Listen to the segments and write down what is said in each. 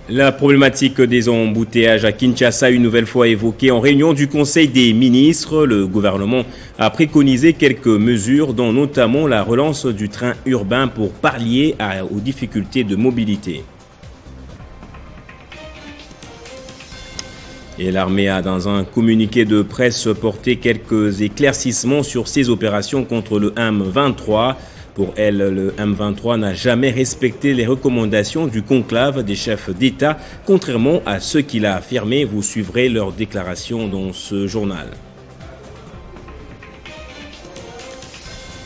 La problématique des embouteillages à Kinshasa, une nouvelle fois évoquée en réunion du Conseil des ministres. Le gouvernement a préconisé quelques mesures, dont notamment la relance du train urbain pour pallier aux difficultés de mobilité. Et l'armée a, dans un communiqué de presse, porté quelques éclaircissements sur ses opérations contre le M23. Pour elle, le M23 n'a jamais respecté les recommandations du conclave des chefs d'État, contrairement à ce qu'il a affirmé. Vous suivrez leur déclaration dans ce journal.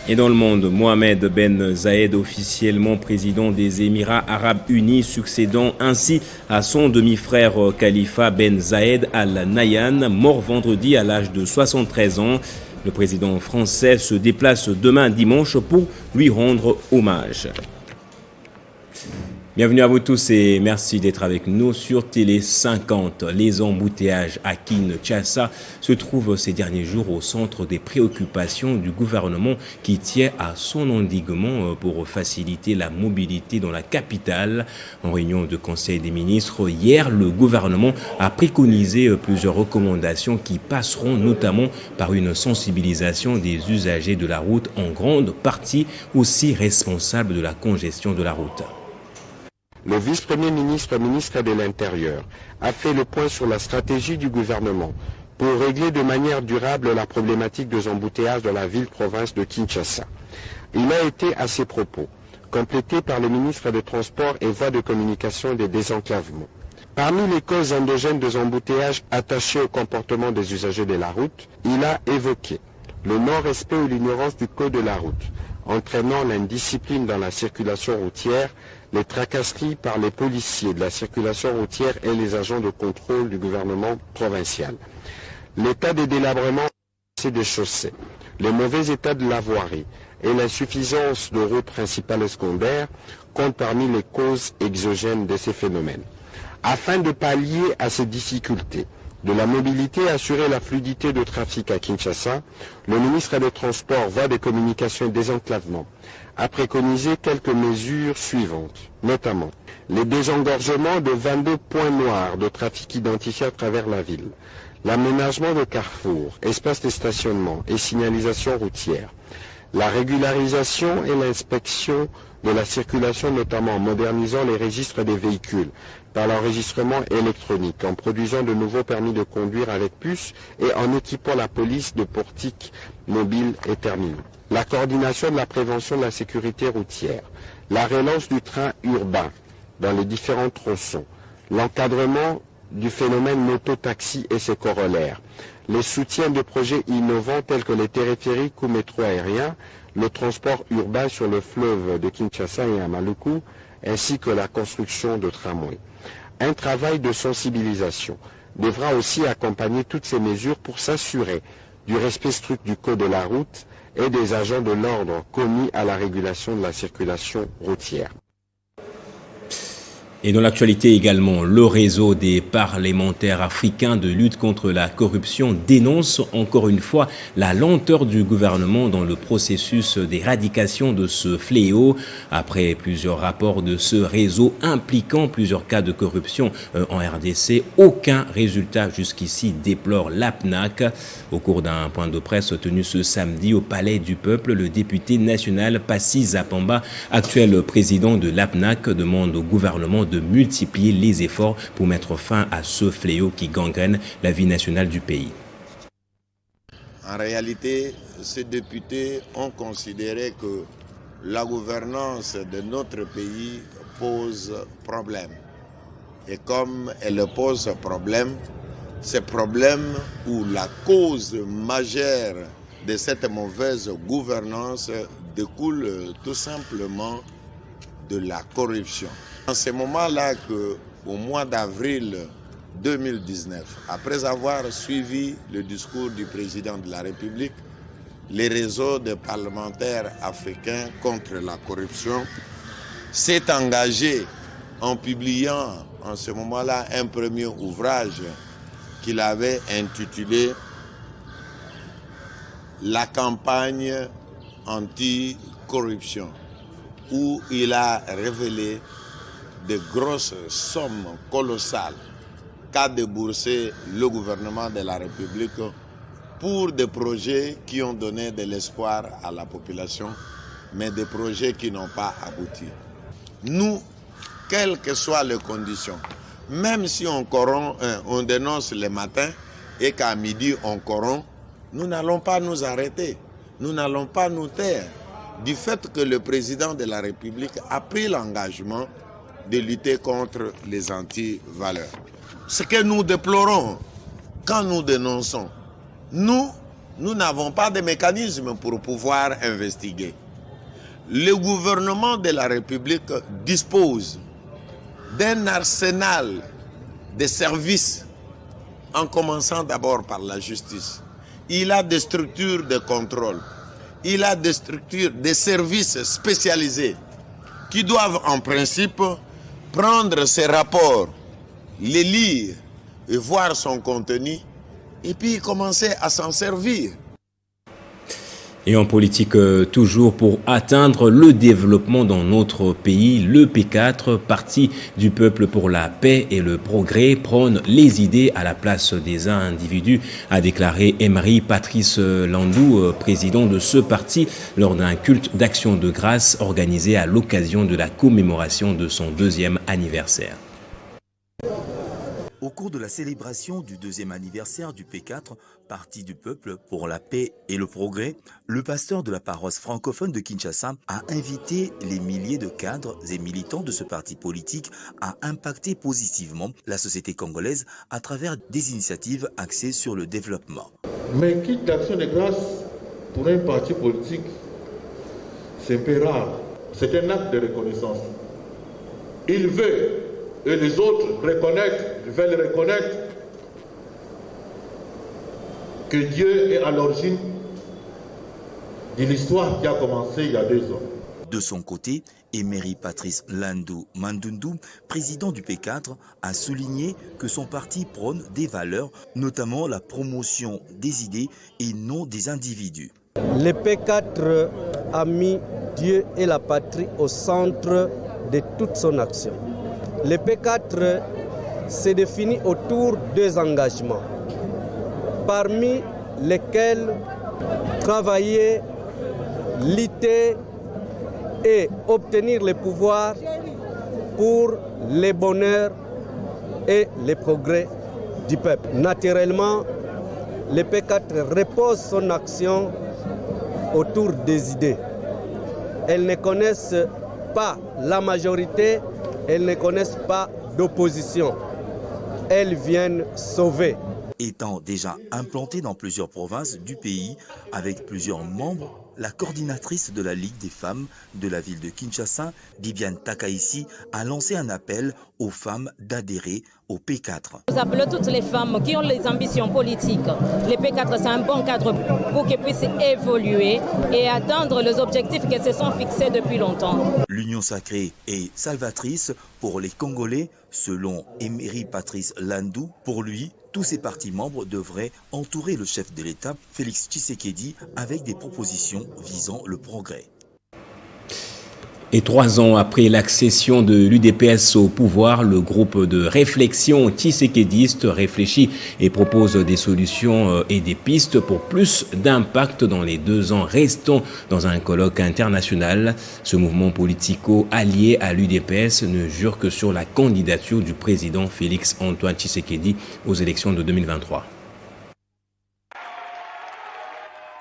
Et dans le monde, Mohamed Ben Zayed, officiellement président des Émirats Arabes Unis, succédant ainsi à son demi-frère Khalifa Ben Zayed Al Nahyan, mort vendredi à l'âge de 73 ans. Le président français se déplace demain dimanche pour lui rendre hommage. Bienvenue à vous tous et merci d'être avec nous sur Télé 50. Les embouteillages à Kinshasa se trouvent ces derniers jours au centre des préoccupations du gouvernement qui tient à son endiguement pour faciliter la mobilité dans la capitale. En réunion de Conseil des ministres, hier, le gouvernement a préconisé plusieurs recommandations qui passeront notamment par une sensibilisation des usagers de la route, en grande partie aussi responsables de la congestion de la route. Le vice-premier ministre, ministre de l'Intérieur, a fait le point sur la stratégie du gouvernement pour régler de manière durable la problématique des embouteillages de la ville-province de Kinshasa. Il a été à ses propos, complété par le ministre des Transports et Voies de communication des désenclavements. Parmi les causes endogènes des embouteillages attachés au comportement des usagers de la route, il a évoqué le non-respect ou l'ignorance du code de la route, entraînant l'indiscipline dans la circulation routière, les tracasseries par les policiers de la circulation routière et les agents de contrôle du gouvernement provincial. L'état de délabrement des chaussées, le mauvais état de la voirie et l'insuffisance de routes principales et secondaires comptent parmi les causes exogènes de ces phénomènes. Afin de pallier à ces difficultés de la mobilité et assurer la fluidité de trafic à Kinshasa, le ministre des Transports, Voies de communication et désenclavement a préconisé quelques mesures suivantes, notamment les désengorgements de 22 points noirs de trafic identifiés à travers la ville, l'aménagement de carrefours, espaces de stationnement et signalisation routière, la régularisation et l'inspection de la circulation, notamment en modernisant les registres des véhicules par l'enregistrement électronique, en produisant de nouveaux permis de conduire avec puce et en équipant la police de portiques mobiles et terminaux. La coordination de la prévention de la sécurité routière, la relance du train urbain dans les différents tronçons, l'encadrement du phénomène moto-taxi et ses corollaires, les soutiens de projets innovants tels que les téléphériques ou métro aériens, le transport urbain sur le fleuve de Kinshasa et à Maluku, ainsi que la construction de tramways. Un travail de sensibilisation devra aussi accompagner toutes ces mesures pour s'assurer du respect strict du code de la route et des agents de l'ordre commis à la régulation de la circulation routière. Et dans l'actualité également, le réseau des parlementaires africains de lutte contre la corruption dénonce encore une fois la lenteur du gouvernement dans le processus d'éradication de ce fléau. Après plusieurs rapports de ce réseau impliquant plusieurs cas de corruption en RDC, aucun résultat jusqu'ici, déplore l'APNAC. Au cours d'un point de presse tenu ce samedi au Palais du Peuple, le député national Passy Zapamba, actuel président de l'APNAC, demande au gouvernement de multiplier les efforts pour mettre fin à ce fléau qui gangrène la vie nationale du pays. En réalité, ces députés ont considéré que la gouvernance de notre pays pose problème. Et comme elle pose problème, ces problèmes ou la cause majeure de cette mauvaise gouvernance découle tout simplement de la corruption. En ce moment-là, au mois d'avril 2019, après avoir suivi le discours du président de la République, les réseaux de parlementaires africains contre la corruption s'est engagé en publiant en ce moment-là un premier ouvrage qu'il avait intitulé « La campagne anti-corruption » où il a révélé de grosses sommes colossales qu'a déboursé le gouvernement de la République pour des projets qui ont donné de l'espoir à la population, mais des projets qui n'ont pas abouti. Nous, quelles que soient les conditions, même si on dénonce le matin et qu'à midi on corrompt, nous n'allons pas nous arrêter, nous n'allons pas nous taire du fait que le président de la République a pris l'engagement de lutter contre les anti-valeurs. Ce que nous déplorons quand nous dénonçons, nous n'avons pas de mécanisme pour pouvoir investiguer. Le gouvernement de la République dispose d'un arsenal de services, en commençant d'abord par la justice. Il a des structures de contrôle, il a des structures, des services spécialisés qui doivent en principe prendre ces rapports, les lire et voir son contenu et puis commencer à s'en servir. Et en politique, toujours pour atteindre le développement dans notre pays, le P4, Parti du peuple pour la paix et le progrès, prône les idées à la place des individus, a déclaré Emery Patrice Landou, président de ce parti, lors d'un culte d'action de grâce organisé à l'occasion de la commémoration de son 2e anniversaire. Au cours de la célébration du 2e anniversaire du P4, Parti du peuple pour la paix et le progrès, le pasteur de la paroisse francophone de Kinshasa a invité les milliers de cadres et militants de ce parti politique à impacter positivement la société congolaise à travers des initiatives axées sur le développement. Mais culte d'action de grâce pour un parti politique, c'est un peu rare. C'est un acte de reconnaissance. Il veut, et les autres veulent reconnaître que Dieu est à l'origine de l'histoire qui a commencé il y a 2 ans. De son côté, Emery Patrice Landou Mandundu, président du P4, a souligné que son parti prône des valeurs, notamment la promotion des idées et non des individus. Le P4 a mis Dieu et la patrie au centre de toute son action. Le P4 s'est défini autour de 2 engagements, parmi lesquels travailler, lutter et obtenir le pouvoir pour le bonheur et le progrès du peuple. Naturellement, le P4 repose son action autour des idées. Elles ne connaissent pas la majorité, elles ne connaissent pas d'opposition. Elles viennent sauver. Étant déjà implantée dans plusieurs provinces du pays avec plusieurs membres, la coordinatrice de la Ligue des femmes de la ville de Kinshasa, Bibiane Takaïsi, a lancé un appel aux femmes d'adhérer au P4. Nous appelons toutes les femmes qui ont les ambitions politiques. Le P4, c'est un bon cadre pour qu'elles puissent évoluer et atteindre les objectifs qu'elles se sont fixés depuis longtemps. L'union sacrée est salvatrice pour les Congolais, selon Emery Patrice Landou. Pour lui, tous ses partis membres devraient entourer le chef de l'État, Félix Tshisekedi, avec des propositions visant le progrès. Et 3 ans après l'accession de l'UDPS au pouvoir, le groupe de réflexion tshisekédiste réfléchit et propose des solutions et des pistes pour plus d'impact dans les 2 ans restants dans un colloque international. Ce mouvement politico allié à l'UDPS ne jure que sur la candidature du président Félix Antoine Tshisekedi aux élections de 2023.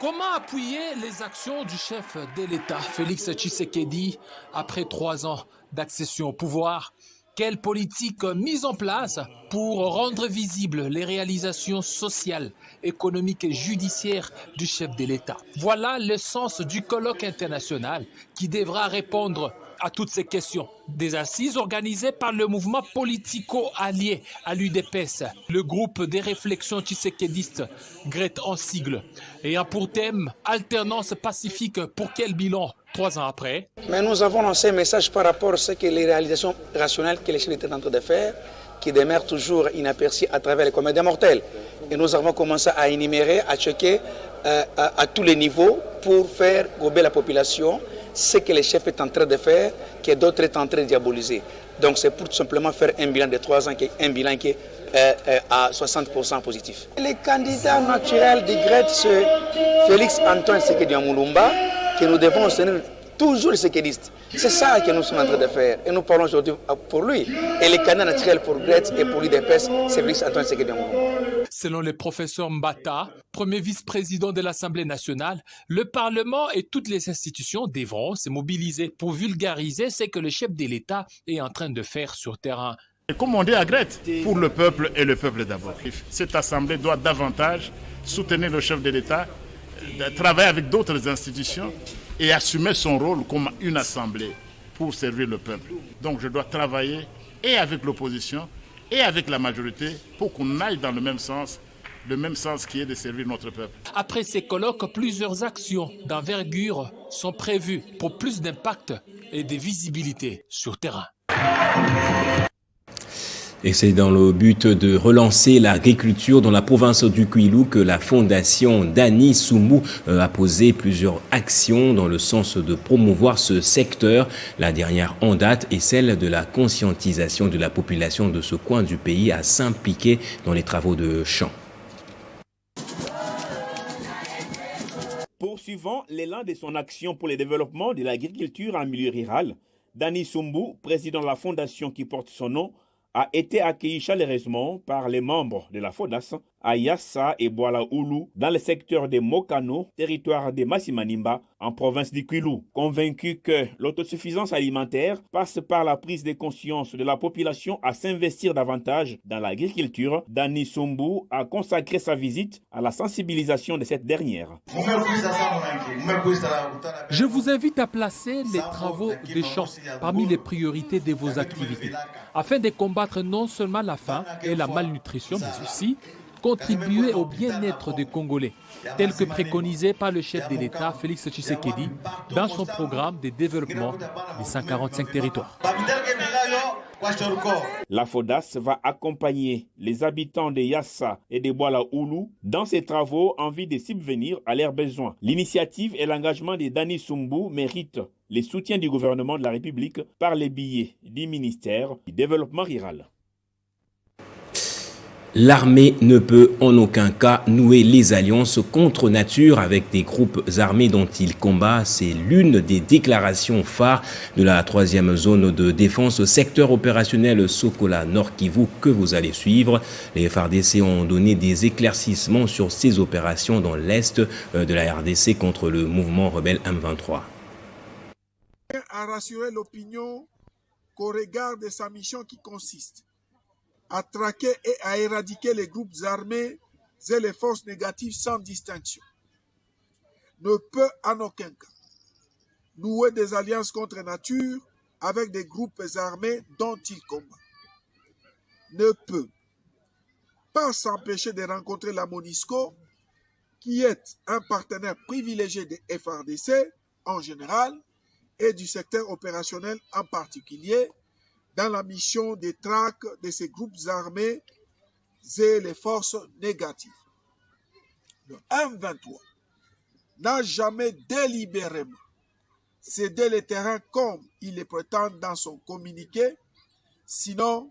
Comment appuyer les actions du chef de l'État, Félix Tshisekedi, après 3 ans d'accession au pouvoir? Quelle politique mise en place pour rendre visibles les réalisations sociales, économiques et judiciaires du chef de l'État? Voilà le sens du colloque international qui devra répondre à toutes ces questions. Des assises organisées par le mouvement politico-allié à l'UDPS, le groupe des réflexions tshisekédistes, GRET en sigle, ayant pour thème alternance pacifique. Pour quel bilan 3 ans après? Mais nous avons lancé un message par rapport à ce que les réalisations rationnelles que les chefs étaient en train de faire, qui demeurent toujours inaperçues à travers les communs des mortels. Et nous avons commencé à énumérer, à checker à tous les niveaux pour faire gober la population ce que les chefs est en train de faire, que d'autres est en train de diaboliser. Donc c'est pour tout simplement faire un bilan de 3 ans, un bilan qui est à 60% positif. Les candidats naturels de GRET, c'est Félix-Antoine Tshisekedi Mulumba, que nous devons soutenir toujours les séquedistes. C'est ça que nous sommes en train de faire. Et nous parlons aujourd'hui pour lui. Et les candidats naturels pour GRET et pour l'UDPS, c'est Félix-Antoine Tshisekedi Mulumba. Selon le professeur Mbata, premier vice-président de l'Assemblée nationale, le Parlement et toutes les institutions devront se mobiliser pour vulgariser ce que le chef de l'État est en train de faire sur terrain. Comme on dit à GRET, pour le peuple et le peuple d'abord. Cette Assemblée doit davantage soutenir le chef de l'État, travailler avec d'autres institutions et assumer son rôle comme une Assemblée pour servir le peuple. Donc je dois travailler et avec l'opposition et avec la majorité pour qu'on aille dans le même sens qui est de servir notre peuple. Après ces colloques, plusieurs actions d'envergure sont prévues pour plus d'impact et de visibilité sur terrain. Et c'est dans le but de relancer l'agriculture dans la province du Kwilu que la fondation Dani Soumou a posé plusieurs actions dans le sens de promouvoir ce secteur. La dernière en date est celle de la conscientisation de la population de ce coin du pays à s'impliquer dans les travaux de champs. Poursuivant l'élan de son action pour le développement de l'agriculture en milieu rural, Dani Soumou, président de la fondation qui porte son nom, a été accueilli chaleureusement par les membres de la FODAS à Yassa et Bouala Oulu dans le secteur de Mokano, territoire de Massimanimba, en province du Kwilu. Convaincu que l'autosuffisance alimentaire passe par la prise de conscience de la population à s'investir davantage dans l'agriculture, Dani Soumou a consacré sa visite à la sensibilisation de cette dernière. Je vous invite à placer les travaux des champs parmi les priorités de vos activités, afin de combattre non seulement la faim et la malnutrition, mais aussi contribuer au bien-être des Congolais, tel que préconisé par le chef de l'État, Félix Tshisekedi, dans son programme de développement des 145 territoires. La FODAS va accompagner les habitants de Yassa et de Bouala Oulu dans ces travaux en vue de subvenir à leurs besoins. L'initiative et l'engagement de Dani Soumou méritent le soutien du gouvernement de la République par les billets du ministère du Développement rural. L'armée ne peut en aucun cas nouer les alliances contre nature avec des groupes armés dont il combat. C'est l'une des déclarations phares de la 3e zone de défense au secteur opérationnel Sokola Nord Kivu que vous allez suivre. Les FARDC ont donné des éclaircissements sur ces opérations dans l'est de la RDC contre le mouvement rebelle M23. A rassuré l'opinion qu'au regard de sa mission qui consiste à traquer et à éradiquer les groupes armés et les forces négatives sans distinction, ne peut en aucun cas nouer des alliances contre nature avec des groupes armés dont il combat, ne peut pas s'empêcher de rencontrer la MONUSCO, qui est un partenaire privilégié des FARDC en général et du secteur opérationnel en particulier, dans la mission de traque de ces groupes armés et les forces négatives. Le M23 n'a jamais délibérément cédé le terrain comme il le prétend dans son communiqué, sinon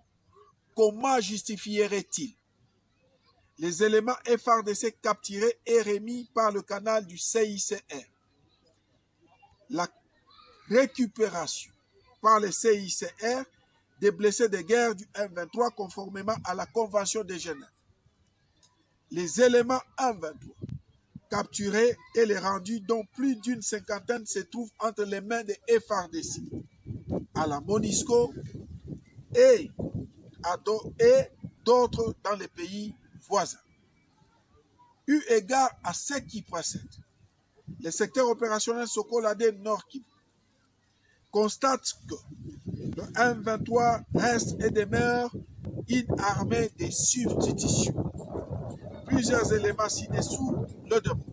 comment justifierait-il les éléments FARDC capturés et remis par le canal du CICR? La récupération par le CICR des blessés de guerre du M23 conformément à la Convention de Genève. Les éléments M23 capturés et les rendus, dont plus d'une cinquantaine se trouvent entre les mains des FARDC, à la MONUSCO et d'autres dans les pays voisins. Eu égard à ce qui précède, le secteur opérationnel Sokola Nord Kivu constate que le M23 reste et demeure une armée de substitution. Plusieurs éléments ci-dessous le demandent.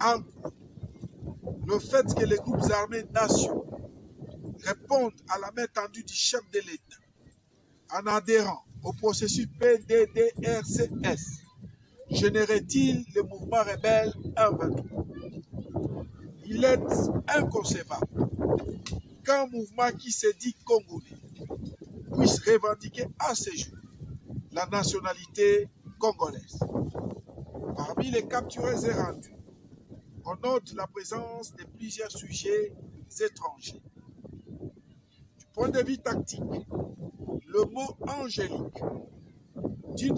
En gros, le fait que les groupes armés nationaux répondent à la main tendue du chef de l'État en adhérant au processus PDDRCS générait-il le mouvement rebelle M23? Il est inconcevable qu'un mouvement qui se dit congolais puisse revendiquer à ce jour la nationalité congolaise. Parmi les capturés et rendus, on note la présence de plusieurs sujets étrangers. Du point de vue tactique, le mot angélique d'une...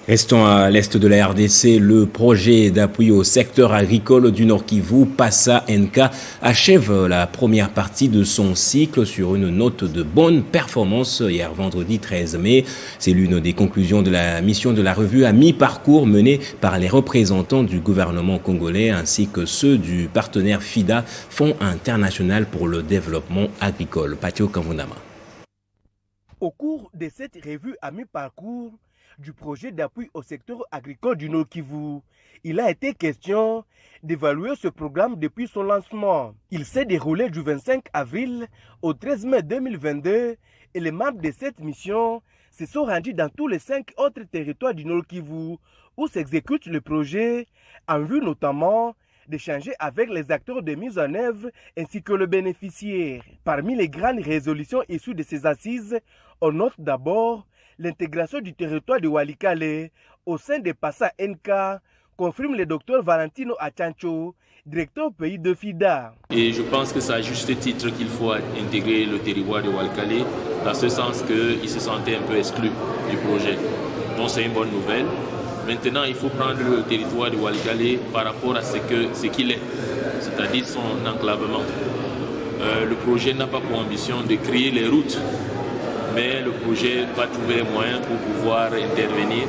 Restons à l'est de la RDC, le projet d'appui au secteur agricole du Nord Kivu, PASA NK, achève la première partie de son cycle sur une note de bonne performance hier vendredi 13 mai. C'est l'une des conclusions de la mission de la revue à mi-parcours menée par les représentants du gouvernement congolais ainsi que ceux du partenaire FIDA, Fonds international pour le développement agricole. Patio Kavundama. Au cours de cette revue à mi-parcours, du projet d'appui au secteur agricole du Nord Kivu, il a été question d'évaluer ce programme depuis son lancement. Il s'est déroulé du 25 avril au 13 mai 2022 et les membres de cette mission se sont rendus dans tous les 5 autres territoires du Nord Kivu où s'exécute le projet en vue notamment d'échanger avec les acteurs de mise en œuvre ainsi que le bénéficiaire. Parmi les grandes résolutions issues de ces assises, on note d'abord l'intégration du territoire de Walikale au sein de PASA NK, confirme le docteur Valentino Achancho, directeur pays de FIDA. Et je pense que c'est à juste titre qu'il faut intégrer le territoire de Walikale, dans ce sens qu'il se sentait un peu exclu du projet. Donc c'est une bonne nouvelle. Maintenant, il faut prendre le territoire de Walikale par rapport à ce qu'il est, c'est-à-dire son enclavement. Le projet n'a pas pour ambition de créer les routes, mais le projet va trouver les moyens pour pouvoir intervenir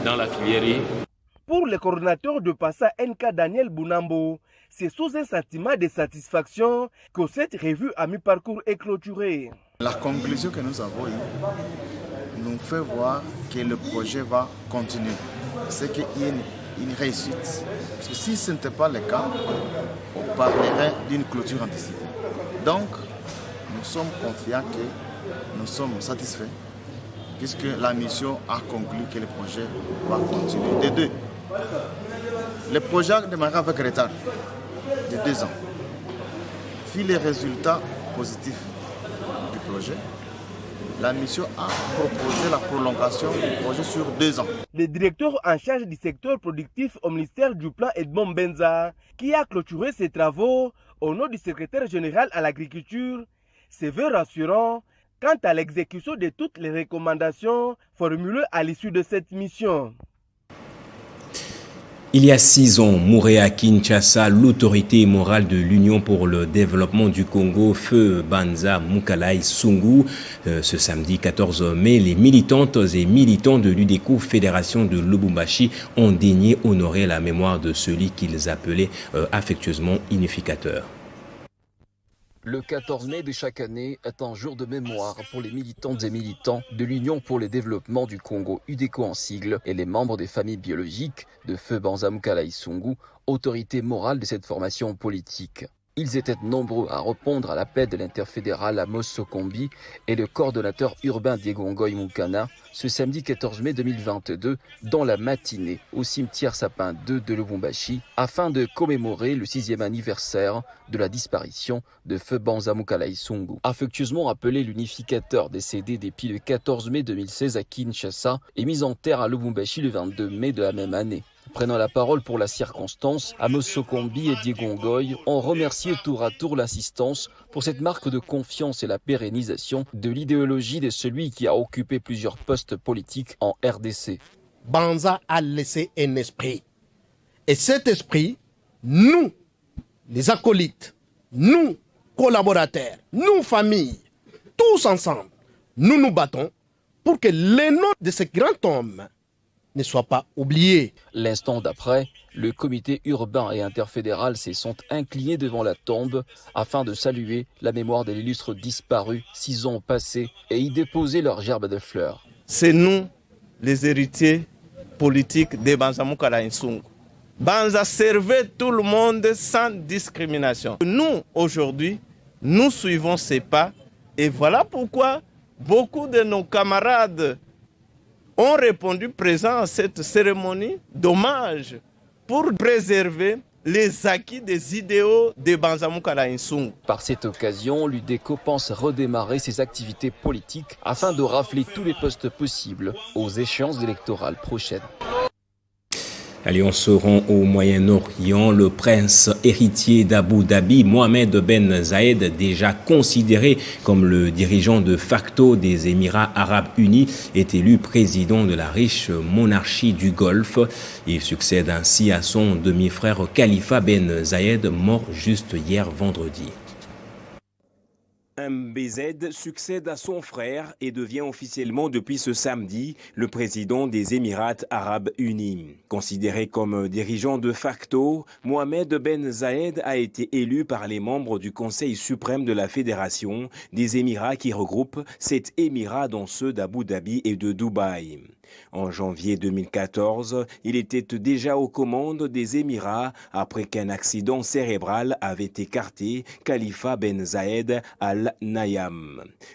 dans la filière. Pour le coordinateur de PASA NK Daniel Bounambo, c'est sous un sentiment de satisfaction que cette revue à mi-parcours est clôturée. La conclusion que nous avons eue nous fait voir que le projet va continuer. C'est qu'il y a une réussite. Parce que si ce n'était pas le cas, on parlerait d'une clôture anticipée. Donc, nous sommes confiants que nous sommes satisfaits, puisque la mission a conclu que le projet va continuer. De deux, le projet a démarré avec retard de 2 ans. Vu les résultats positifs du projet, la mission a proposé la prolongation du projet sur 2 ans. Le directeur en charge du secteur productif au ministère du Plan Edmond Benza, qui a clôturé ses travaux au nom du secrétaire général à l'agriculture, se veut rassurant quant à l'exécution de toutes les recommandations formulées à l'issue de cette mission. Il y a 6 ans, mourait à Kinshasa l'autorité morale de l'Union pour le développement du Congo, Feu Banza Moukalai Sungu. Ce samedi 14 mai, les militantes et militants de l'UDECO, Fédération de Lubumbashi, ont daigné honorer la mémoire de celui qu'ils appelaient affectueusement unificateur. Le 14 mai de chaque année est un jour de mémoire pour les militantes et militants de l'Union pour le développement du Congo, UDECO en sigle, et les membres des familles biologiques de Feu Banza Moukalai Sungu, autorité morale de cette formation politique. Ils étaient nombreux à répondre à l'appel de l'interfédéral Amos Sokombi et le coordonnateur urbain Diego Ngoy Moukana ce samedi 14 mai 2022 dans la matinée au cimetière Sapin 2 de Lubumbashi afin de commémorer le 6e anniversaire de la disparition de Feu Banza Moukalai Sungu. Affectueusement appelé l'unificateur décédé depuis le 14 mai 2016 à Kinshasa et mis en terre à Lubumbashi le 22 mai de la même année. Prenant la parole pour la circonstance, Amos Sokombi et Diego Ngoy ont remercié tour à tour l'assistance pour cette marque de confiance et la pérennisation de l'idéologie de celui qui a occupé plusieurs postes politiques en RDC. Banza a laissé un esprit. Et cet esprit, nous, les acolytes, nous, collaborateurs, nous, familles, tous ensemble, nous nous battons pour que les noms de ce grand homme ne soit pas oublié. L'instant d'après, le comité urbain et interfédéral se sont inclinés devant la tombe afin de saluer la mémoire de l'illustre disparu 6 ans passés et y déposer leur gerbe de fleurs. C'est nous, les héritiers politiques de Banza Moukalai Sungu. Banza servait tout le monde sans discrimination. Nous, aujourd'hui, nous suivons ses pas et voilà pourquoi beaucoup de nos camarades ont répondu présent à cette cérémonie d'hommage pour préserver les acquis des idéaux de Banza Mukala Nsungu. Par cette occasion, l'UDECO pense redémarrer ses activités politiques afin de rafler tous les postes possibles aux échéances électorales prochaines. Allez, on se rend au Moyen-Orient. Le prince héritier d'Abu Dhabi, Mohamed Ben Zayed, déjà considéré comme le dirigeant de facto des Émirats arabes unis, est élu président de la riche monarchie du Golfe. Il succède ainsi à son demi-frère Khalifa Ben Zayed, mort juste hier vendredi. MBZ succède à son frère et devient officiellement depuis ce samedi le président des Émirats arabes unis. Considéré comme dirigeant de facto, Mohamed Ben Zayed a été élu par les membres du Conseil suprême de la Fédération des Émirats qui regroupe 7 Émirats dont ceux d'Abu Dhabi et de Dubaï. En janvier 2014, il était déjà aux commandes des Émirats après qu'un accident cérébral avait écarté Khalifa Ben Zayed Al Nahyan.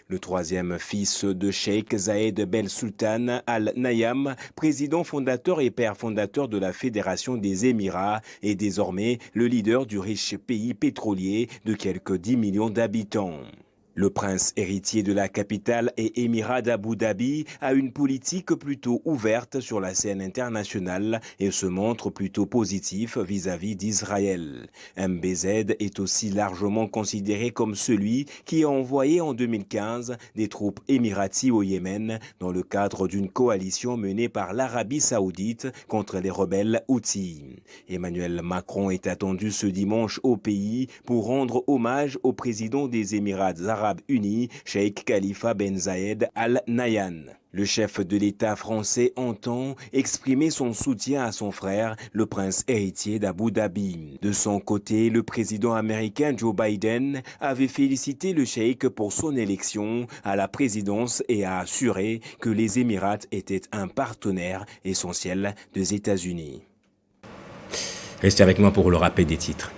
Le troisième fils de Sheikh Zayed Ben Sultan Al Nahyan, président fondateur et père fondateur de la Fédération des Émirats, est désormais le leader du riche pays pétrolier de quelques 10 millions d'habitants. Le prince héritier de la capitale et émirat d'Abu Dhabi a une politique plutôt ouverte sur la scène internationale et se montre plutôt positif vis-à-vis d'Israël. MBZ est aussi largement considéré comme celui qui a envoyé en 2015 des troupes émiraties au Yémen dans le cadre d'une coalition menée par l'Arabie saoudite contre les rebelles Houthis. Emmanuel Macron est attendu ce dimanche au pays pour rendre hommage au président des Émirats arabes unis, Sheikh Khalifa Ben Zayed Al Nahyan. Le chef de l'État français entend exprimer son soutien à son frère, le prince héritier d'Abu Dhabi. De son côté, le président américain Joe Biden avait félicité le cheikh pour son élection à la présidence et a assuré que les Émirats étaient un partenaire essentiel des États-Unis. Restez avec moi pour le rappel des titres.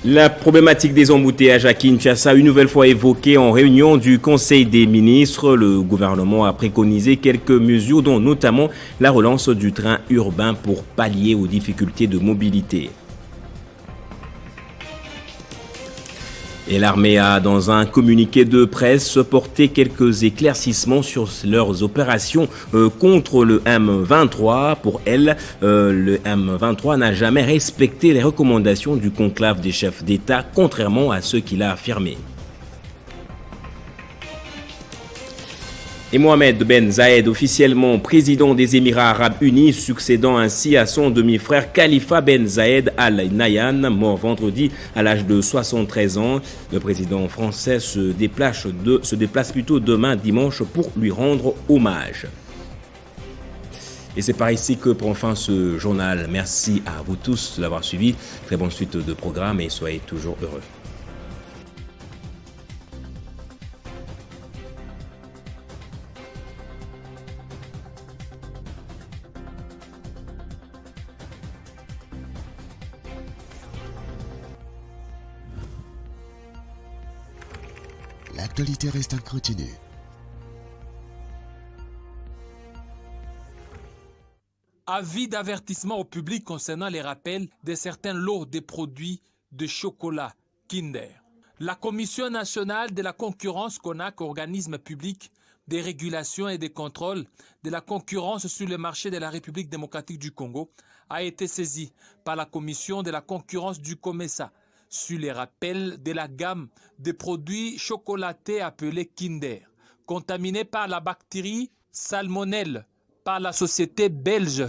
La problématique des embouteillages à Kinshasa, une nouvelle fois évoquée en réunion du Conseil des ministres. Le gouvernement a préconisé quelques mesures, dont notamment la relance du train urbain pour pallier aux difficultés de mobilité. Et l'armée a, dans un communiqué de presse, porté quelques éclaircissements sur leurs opérations contre le M23. Pour elle, le M23 n'a jamais respecté les recommandations du conclave des chefs d'État, contrairement à ce qu'il a affirmé. Et Mohamed Ben Zayed, officiellement président des Émirats arabes unis, succédant ainsi à son demi-frère Khalifa Ben Zayed Al Nahyan, mort vendredi à l'âge de 73 ans. Le président français se déplace plutôt demain dimanche pour lui rendre hommage. Et c'est par ici que prend fin ce journal. Merci à vous tous de l'avoir suivi. Très bonne suite de programmes et soyez toujours heureux. L'actualité reste inconnue. Avis d'avertissement au public concernant les rappels de certains lots de produits de chocolat Kinder. La Commission nationale de la concurrence CONAC, organisme public de régulation et de contrôle de la concurrence sur le marché de la République démocratique du Congo, a été saisie par la Commission de la concurrence du COMESA sur les rappels de la gamme de produits chocolatés appelés Kinder, contaminés par la bactérie salmonelle par la société belge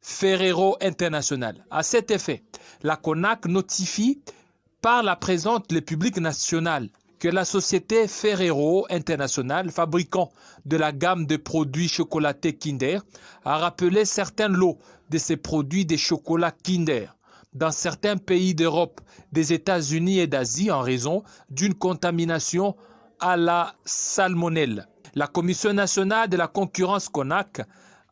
Ferrero International. À cet effet, la CONAC notifie par la présente le public national que la société Ferrero International, fabricant de la gamme de produits chocolatés Kinder, a rappelé certains lots de ces produits de chocolat Kinder dans certains pays d'Europe, des États-Unis et d'Asie en raison d'une contamination à la salmonelle. La Commission nationale de la concurrence CONAC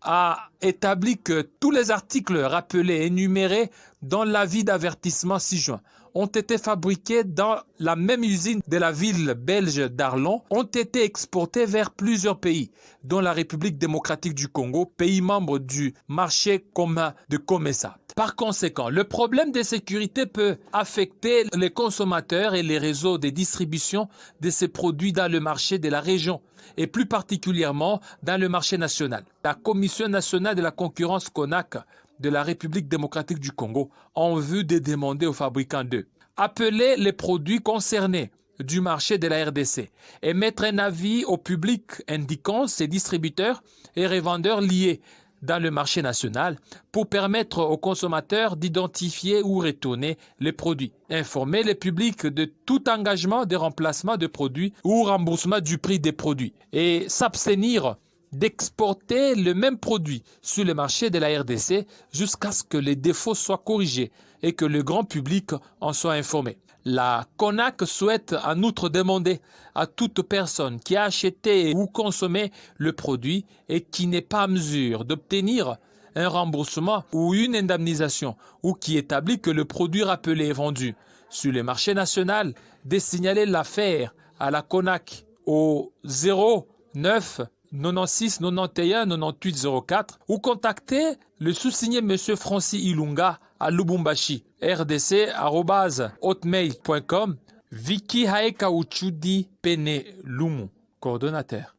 a établi que tous les articles rappelés et énumérés dans l'avis d'avertissement 6 juin ont été fabriqués dans la même usine de la ville belge d'Arlon, ont été exportés vers plusieurs pays, dont la République démocratique du Congo, pays membre du marché commun de Comesa. Par conséquent, le problème de sécurité peut affecter les consommateurs et les réseaux de distribution de ces produits dans le marché de la région et plus particulièrement dans le marché national. La Commission nationale de la concurrence CONAC de la République démocratique du Congo en vue de demander aux fabricants d'eux appeler les produits concernés du marché de la RDC et mettre un avis au public indiquant ces distributeurs et revendeurs liés dans le marché national pour permettre aux consommateurs d'identifier ou retourner les produits. Informer le public de tout engagement de remplacement de produits ou remboursement du prix des produits et s'abstenir d'exporter le même produit sur le marché de la RDC jusqu'à ce que les défauts soient corrigés et que le grand public en soit informé. La CONAC souhaite en outre demander à toute personne qui a acheté ou consommé le produit et qui n'est pas en mesure d'obtenir un remboursement ou une indemnisation ou qui établit que le produit rappelé est vendu sur le marché national de signaler l'affaire à la CONAC au 09 96 91 98 04 ou contacter le sous-signé M. Francis Ilunga à Lubumbashi, rdc@hotmail.com, Vicky Haekauchudi Pene Lumu, coordonnateur.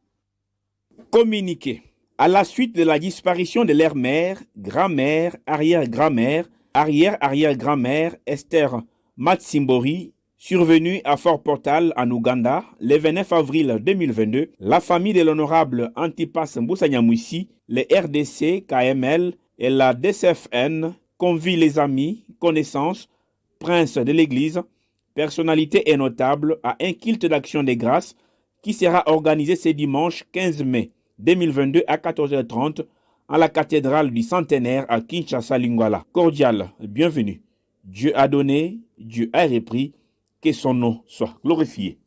Communiqué. À la suite de la disparition de leur mère, grand-mère, arrière-grand-mère, arrière-arrière-grand-mère Esther Matsimbori, survenue à Fort Portal en Ouganda le 29 avril 2022, la famille de l'honorable Antipas Mboussanyamouissi, les RDC, KML et la DCFN convient les amis, connaissances, princes de l'Église, personnalités et notables à un culte d'action des grâces qui sera organisé ce dimanche 15 mai 2022 à 14h30 à la cathédrale du Centenaire à Kinshasa, Lingala. Cordial bienvenue. Dieu a donné, Dieu a repris. Que son nom soit glorifié.